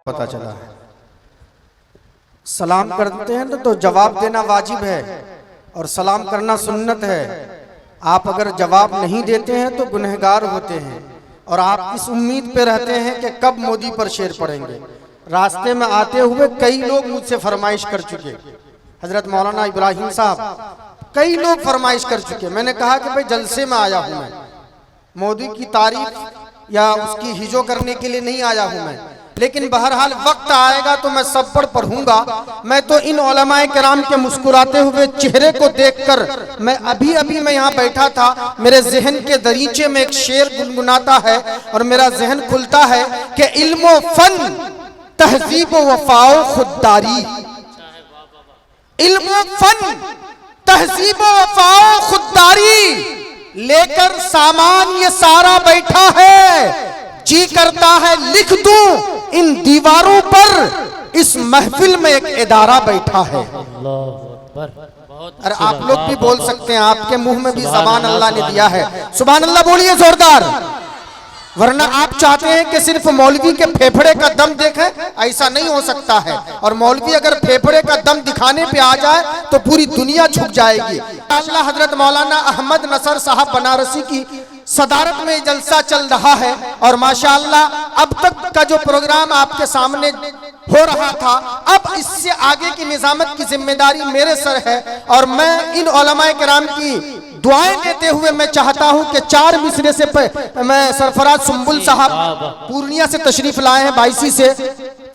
पता चला है। सलाम करते हैं तो जवाब देना वाजिब है और सलाम करना सुन्नत है। आप अगर जवाब नहीं देते हैं तो गुनहगार होते हैं और आप इस उम्मीद पे रहते हैं कि कब मोदी पर शेर पड़ेंगे। रास्ते में आते हुए कई लोग मुझसे फरमाइश कर चुके, हजरत मौलाना इब्राहिम साहब कई लोग फरमाइश कर चुके। मैंने कहा कि भाई जलसे में आया हूं मैं, मोदी की तारीफ या उसकी हिजो करने के लिए नहीं आया हूं मैं, लेकिन बहरहाल वक्त आएगा तो मैं सब पर पढ़ूंगा। मैं तो इन उलमाए किराम के मुस्कुराते हुए चेहरे को देखकर मैं अभी मैं यहाँ बैठा था, मेरे जहन के दरीचे में एक शेर गुनगुनाता है और मेरा जहन खुलता है कि इल्मो फन तहजीब वफाओ खुददारी, इल्मो फन तहजीब वफाओ खुददारी लेकर सामान ये सारा बैठा है। जी करता है लिख दूं इन दीवारों पर, इस महफिल में एक इदारा बैठा है। अरे आप लोग भी बोल सकते हैं, आपके मुंह में भी ज़बान अल्लाह ने दिया है। सुभान अल्लाह बोलिए जोरदार। वरना आप चाहते हैं कि सिर्फ मौलवी के फेफड़े का दम देखें, ऐसा नहीं हो सकता है। और मौलवी अगर फेफड़े का दम दिखाने पे आ जाए तो पूरी दुनिया झुक जाएगी। अल्लाह हजरत मौलाना अहमद नसर साहब बनारसी की सदारत में जलसा चल रहा है और माशाअल्लाह अब तक का जो प्रोग्राम आपके सामने हो रहा था, अब इससे आगे की निजामत की जिम्मेदारी मेरे सर है। और मैं इन उलमाए किराम की दुआएं लेते हुए मैं चाहता हूं कि 4 मिसरे से मैं सरफराज सुंबुल साहब पूर्णिया से तशरीफ लाए हैं, 22 से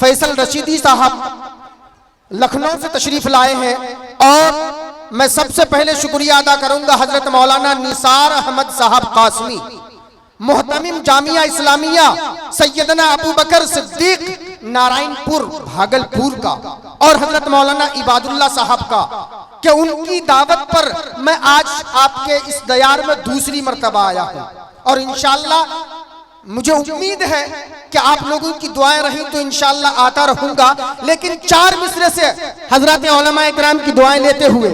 फैसल रशीदी साहब लखनऊ से तशरीफ लाए हैं। और मैं सबसे पहले शुक्रिया अदा करूंगा हजरत मौलाना निसार अहमद साहब कासमी, मोहतमिम जामिया इस्लामिया सैयदना अबू बकर सिद्दीक नारायणपुर भागलपुर का, और हजरत मौलाना इबादुल्लाह साहब का, कि उनकी दावत पर मैं आज आपके इस दयार में दूसरी मर्तबा आया हूं। और इंशाअल्लाह मुझे उम्मीद है कि आप लोगों की दुआएं रही तो इंशाअल्लाह आता रहूंगा। लेकिन 4 मिसरे से हजरत उलमाए किराम की दुआएं लेते हुए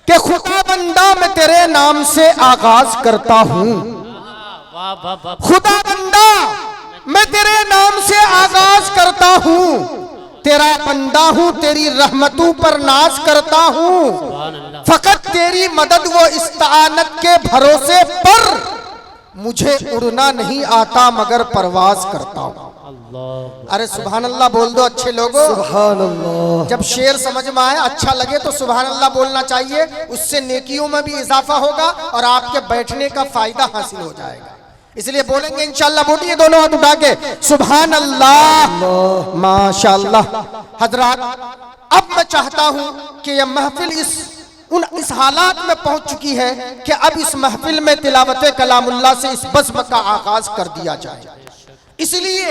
कि खुदा बंदा मैं तेरे नाम से आगाज करता हूं, खुदा बंदा मैं तेरे नाम से आगाज करता हूं, तेरा बंदा हूं, तेरी रहमतों पर नाज करता हूं, फकत तेरी मदद व इस्तानत के भरोसे पर मुझे उड़ना नहीं आता मगर परवाज करता हूं। अरे सुभान अल्लाह बोल दो अच्छे लोगों, सुभान अल्लाह। जब शेर समझ में आए, अच्छा लगे तो सुभान अल्लाह बोलना चाहिए, उससे नेकियों में भी इजाफा होगा और आपके बैठने का फायदा हासिल हो जाएगा। इसलिए बोलेंगे इंशाअल्लाह, बोलिए दोनों हाथ उठा के सुभान अल्लाह माशाअल्लाह। हजरात, अब मैं चाहता हूं कि यह महफिल इस हालात में पहुंच चुकी है कि अब इस महफिल में तिलावत कलामुल्लाह से इस बज़्म का आगाज कर दिया जाए। इसलिए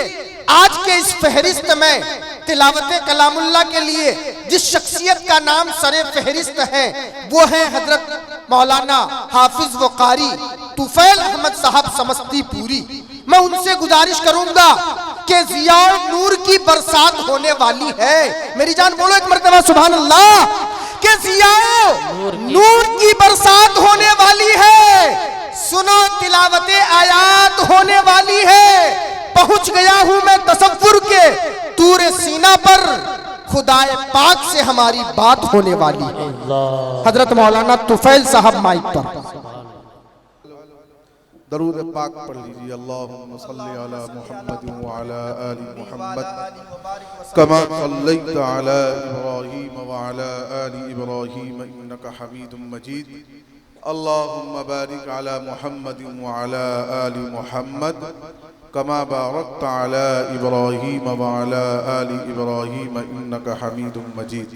आज के इस फहरिस्त में तिलावत कलामुल्लाह के लिए जिस शख्सियत का नाम सरे फहरिस्त है वो है हजरत मौलाना हाफिज व कारी तुफैल अहमद साहब समस्तीपुरी। मैं उनसे गुजारिश करूंगा कि ज़िया नूर की बरसात होने वाली है। मेरी जान बोलो एक मर्तबा सुभान अल्लाह, कि ज़िया नूर की बरसात होने वाली है। सुनो तिलावत आयात होने वाली है। पहुंच गया हूं मैं तसव्वुर के तूरे सीना पर, खुदाए पाक से हमारी बात होने वाली है। हजरत मौलाना तुफैल साहब माइक पर दरूद पाक पढ़ लीजिए। अल्लाहुम्मा सल्ली अला मुहम्मद व अला आलि मुहम्मद कमा सल्लैता अला इब्राहीम व अला आलि इब्राहीम इन्नका हमीदुम मजीद। अल्लाहुम्मा बारिक अला मुहम्मद व अला आलि मुहम्मद कमा बारकता अला इब्राहीम व अला आलि इब्राहीम इन्नका हमीदुम मजीद।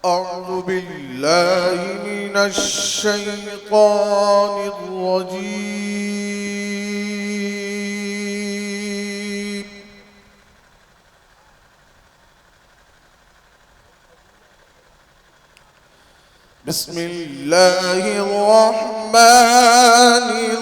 अऊज़ु बिल्लाहि मिनश शैतानिर रजीम। बिस्मिल्लाहिर रहमानिर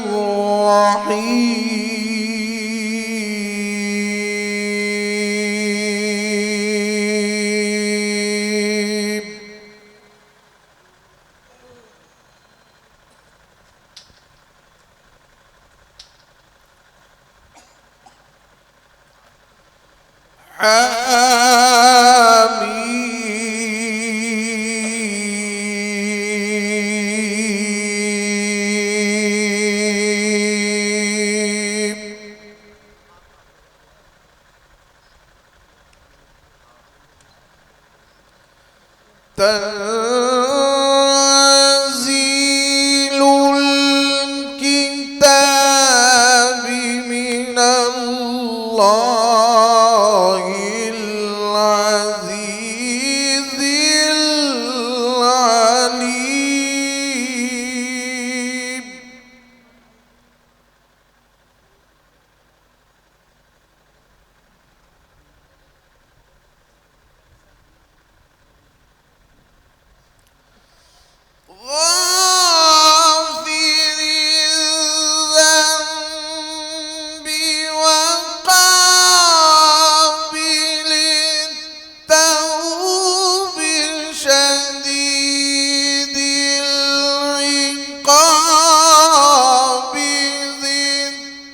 تنزيل الكتاب من الله العزيز العليم. غافر الذنب وقابل التوب شديد العقاب ذي الطول.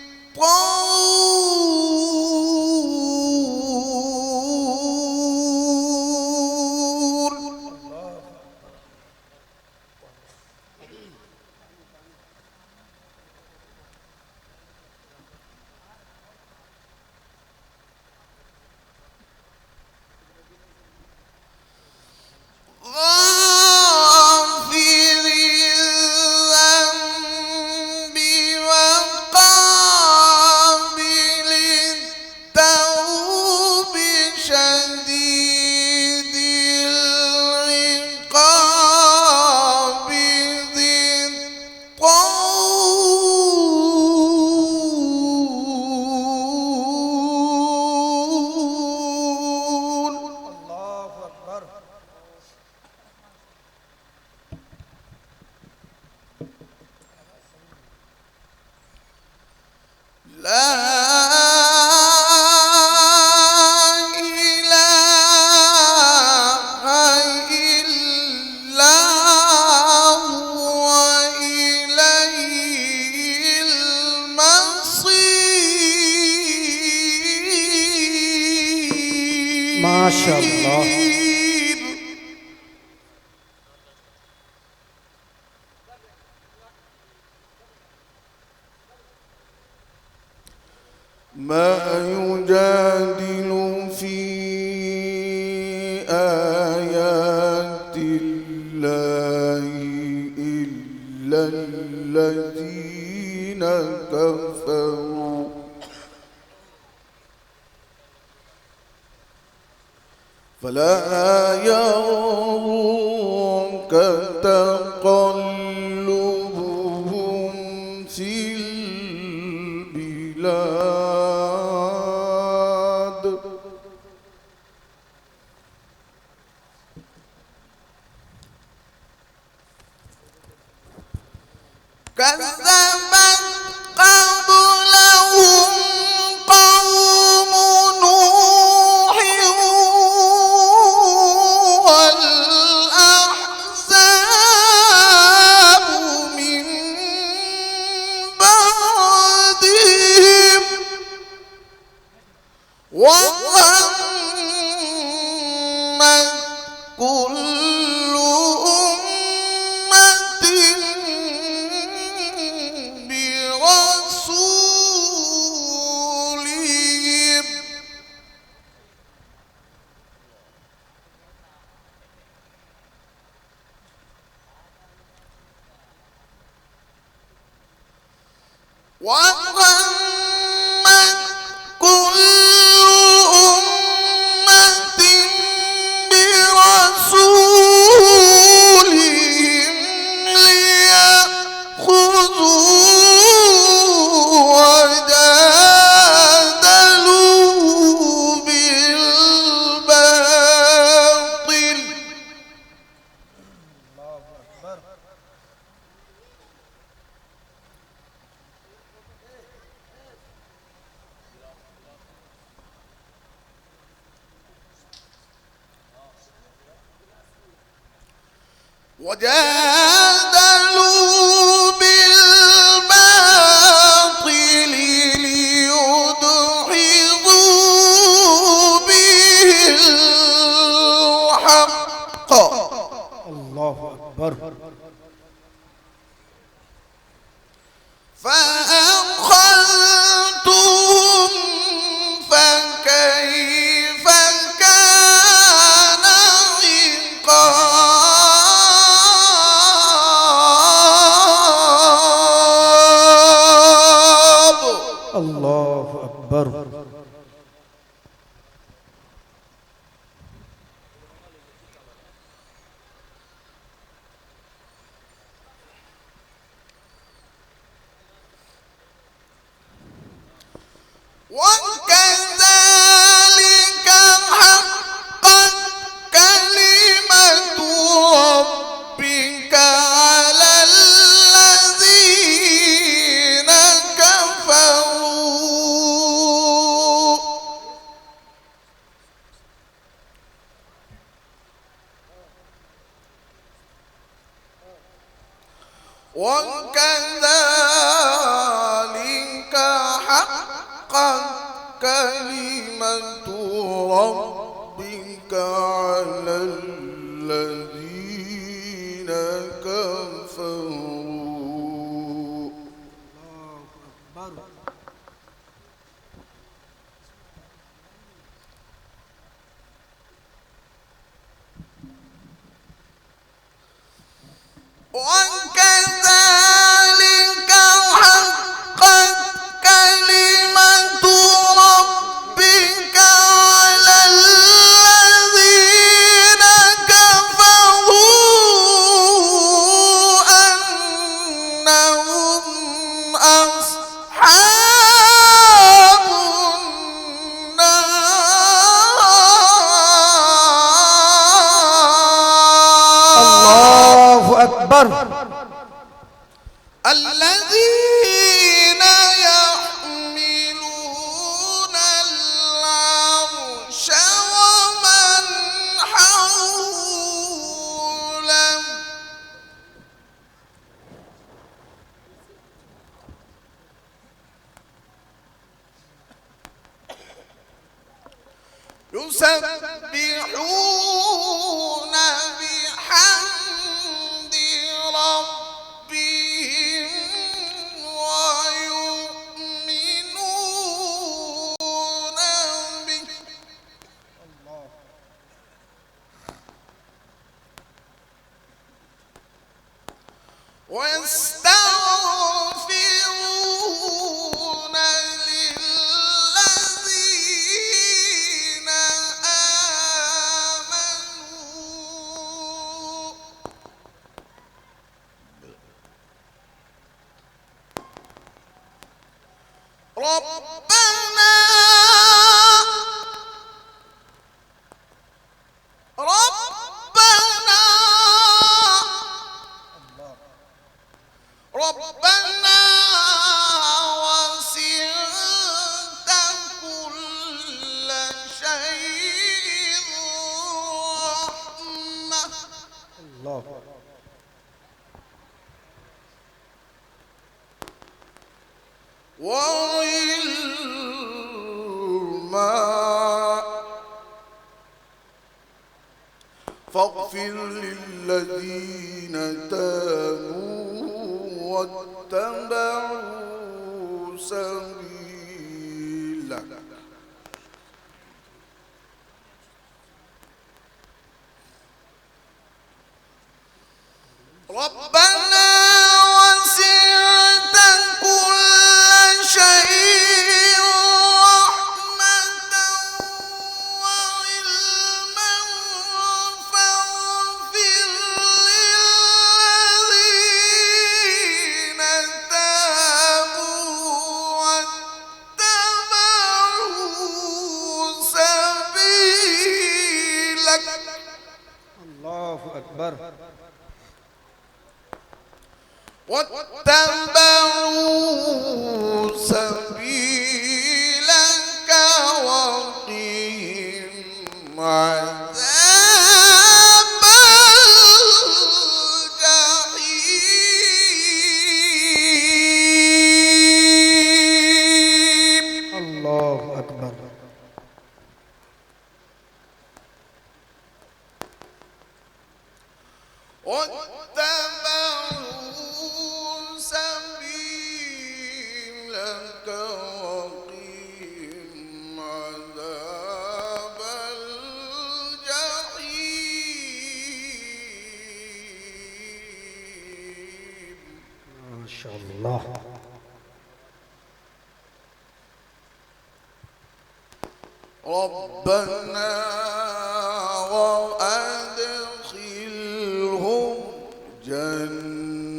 غافر الذنب وقابل التوب شديد العقاب ذي الطول. الله أكبر. لا إله إلا هو إليه المصير. ما شاء الله. ما يجادل في آيات الله إلا الذين كفروا فلا يغرك تقلبهم في البلاد. كذبت قبلهم قوم نوح والأحزاب من بعدهم وهمت كل أمة برسولهم وهمت كل أمة برسولهم ليأخذوه وجادلوا بالباطل. وجادلوا بالباطل ليدحضوا به अल्लाहु अकबर। فأخذتهم فكيف كان عقاب अल्लाहु अकबर। وكذلك حقت كلمة ربك على الذين كفروا وكذلك حقت كلمة ربك على الذين كفروا وكذلك حقت كلمة ربك على الذين كفروا أنهم أصحاب النار अल्लाहु अकबर। الذين يحملون العرش ومن حوله يسبحون بحمد ربهم ويؤمنون به ويستغفرون للذين آمنوا ربنا ربنا ربنا وسعت كل شيء رحمة وعلما فاغفر للذين تابوا واتبعوا سبيلك ربنا وسعت كل شيء رحمة وعلما فاغفر للذين تابوا واتبعوا سبيلك अल्लाहु अकबर। واتبعوا سبيلك وقهم عذاب الجحيم अल्लाहु अकबर। وكذلك لك وقهم عذاب الجحيم. ما شاء الله. ربنا وأدخلهم جنات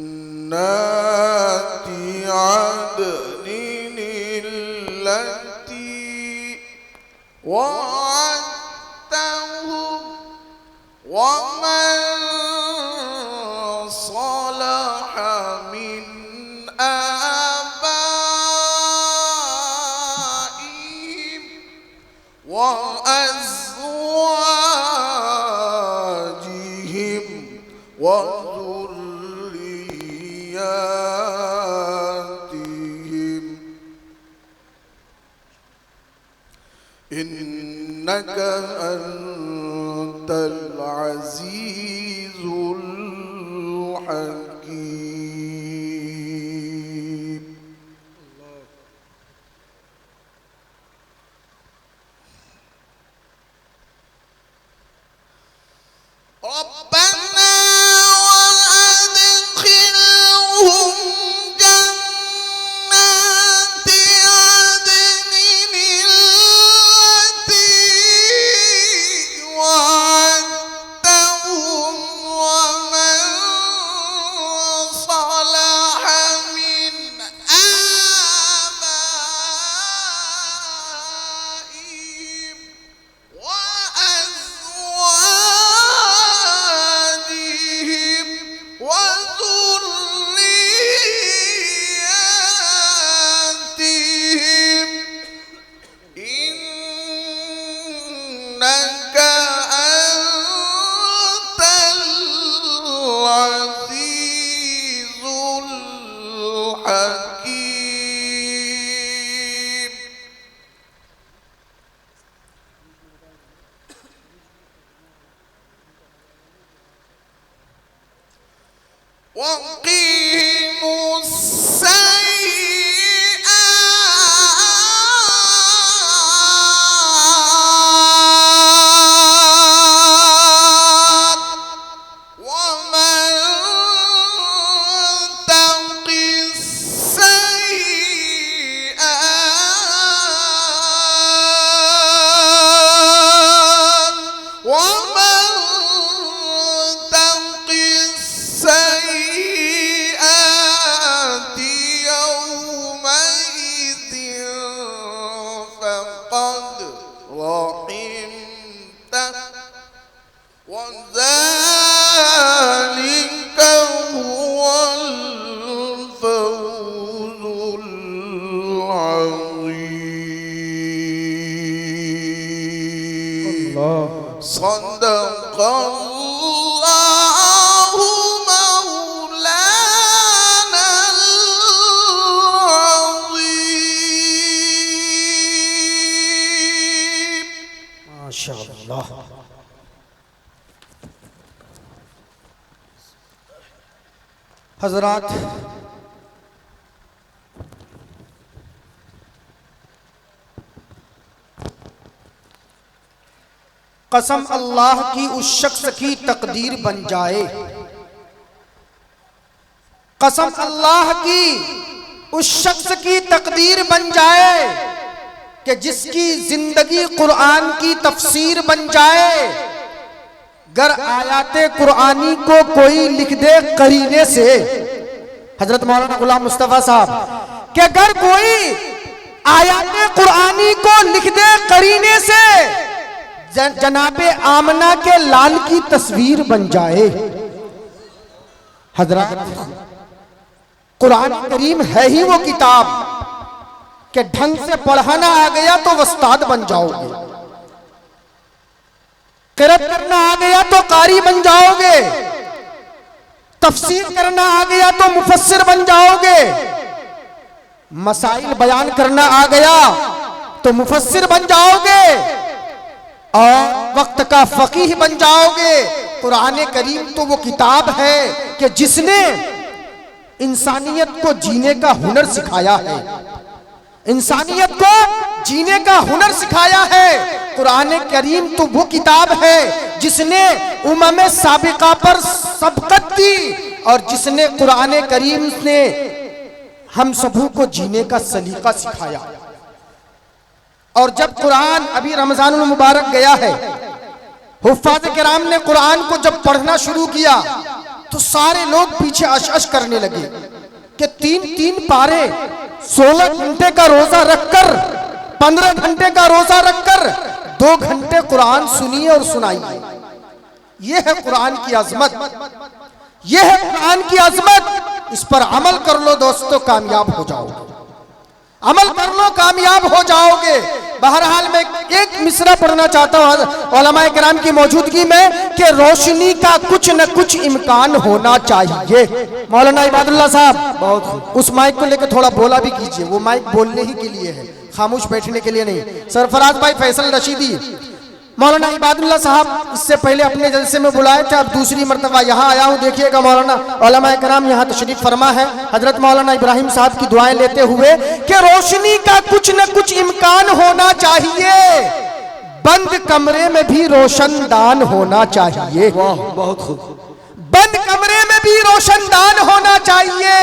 عدن التي وعدتهم ومن صلح من آبائهم وأزواجهم وذرياتهم إنك أنت العزيز الحكيم. ربنا وأدخلهم جنات عدن التي وعدتهم ومن صلح من آبائهم وأزواجهم وذرياتهم إنك أنت العزيز الحكيم. وقهم السيئات ومن تق السيئات ومن تق السيئات يومئذ فقد رحمته وذلك هو الفوز العظيم. صدق الله مولانا العظيم. ما شاء الله. हजरात, कसम अल्लाह की उस शख्स की तकदीर बन जाए, कसम अल्लाह की उस शख्स की तकदीर बन जाए कि जिसकी जिंदगी कुरान की तफसीर बन जाए। गर आयाते कुरानी को कोई लिख दे करीने से, हजरत मौलाना गुलाम मुस्तफा साहब कि अगर कोई आयाते कुरानी को लिख दे करीने से जनाबे आमना के लाल की तस्वीर बन जाए। हजरत, कुरान करीम है ही वो किताब कि ढंग से पढ़ाना आ गया तो उस्ताद बन जाओगे, किरात करना आ गया तो कारी बन जाओगे, तफसीर करना आ गया तो मुफस्सिर बन जाओगे, मसाइल बयान करना आ गया तो मुफस्सिर बन जाओगे और वक्त का फकीह बन जाओगे। कुरान करीम तो वो किताब है कि जिसने इंसानियत को जीने का हुनर सिखाया है। इंसानियत को जीने का हुनर सिखाया है। कुरान करीम तो वो किताब है जिसने उम्मे साबिका पर सबकत दी और जिसने कुरान करीम ने हम सबों को जीने का सलीका सिखाया। और जब कुरान अभी रमजानुल मुबारक गया है, हुफ्फाज़ किराम ने कुरान को जब पढ़ना शुरू किया तो सारे लोग पीछे अश करने लगे कि 3-3 पारे 16 घंटे का रोजा रखकर 15 घंटे का रोजा रखकर 2 घंटे कुरान सुनिए और सुनाइए। यह है कुरान की अजमत, यह है कुरान की अजमत। इस पर अमल कर लो दोस्तों, कामयाब हो जाओगे। अमल कर लो, कामयाब हो जाओगे। बहरहाल मैं एक मिसरा पढ़ना चाहता हूँ उलमाए किराम की मौजूदगी में कि रोशनी का कुछ न कुछ इम्कान होना चाहिए। मौलाना इबादुल्लाह साहब बहुत उस माइक को लेकर थोड़ा बोला भी कीजिए, वो माइक बोलने ही के लिए है, खामोश बैठने के लिए नहीं। सरफराज भाई फैसल रशीदी, मौलाना इबादुल्लाह साहब इससे पहले अपने जलसे में बुलाए थे, अब दूसरी मरतबा यहाँ आया हूँ। देखिएगा मौलाना उलमाए किराम यहाँ तशरीफ फरमा है, हजरत मौलाना इब्राहिम साहब की दुआएं लेते हुए कि रोशनी का कुछ न कुछ इम्कान होना चाहिए, बंद कमरे में भी रोशनदान होना चाहिए। वाह, बहुत खूब। बंद कमरे में भी रोशनदान होना चाहिए।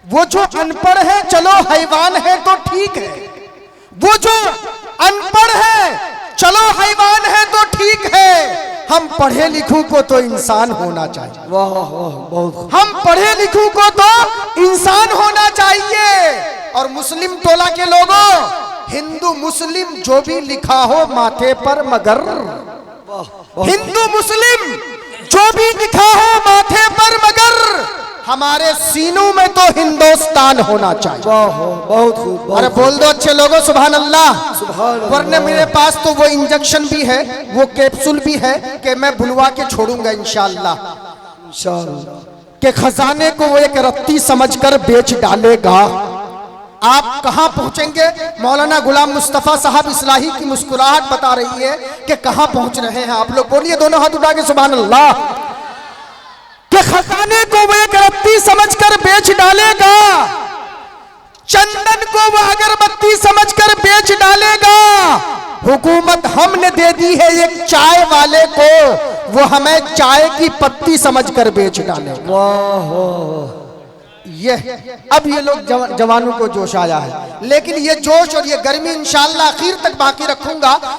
वो जो अनपढ़ है चलो हैवान है तो ठीक है, वो जो अनपढ़ है चलो हैवान है तो ठीक है, हम पढ़े लिखों को तो इंसान होना चाहिए। वाह वाह, बहुत। हम पढ़े लिखों को तो इंसान होना चाहिए। और मुस्लिम टोला के लोगों, हिंदू मुस्लिम जो भी लिखा हो माथे पर मगर, हिंदू मुस्लिम जो भी लिखा हो माथे पर मगर, हमारे सीनों में तो हिंदुस्तान होना चाहिए। बहुत खूब। अरे बोल दो अच्छे लोगों सुभान अल्लाह। वरने मेरे पास तो वो इंजेक्शन भी है, वो कैप्सूल भी है कि मैं बुलवा के छोड़ूंगा इंशाअल्लाह। के खजाने को वो एक रत्ती समझकर बेच डालेगा। आप कहां पहुंचेंगे? मौलाना गुलाम मुस्तफा साहब इस्लाही की मुस्कुराहट बता रही है कि कहां पहुंच रहे हैं आप लोग। बोलिए दोनों हाथ उठा के सुभान अल्लाह। के खजाने को वो एक रत्ती समझकर बेच डालेगा, चंदन को वो अगरबत्ती समझकर बेच डालेगा। हुकूमत हमने दे दी है एक चाय वाले को, वो हमें चाय की पत्ती समझकर बेच डालेगा। वाह, ये अब ये लोग जवानों को जोश आया है, लेकिन ये जोश और ये गर्मी इंशाअल्लाह आखिर तक बाकी रखूंगा।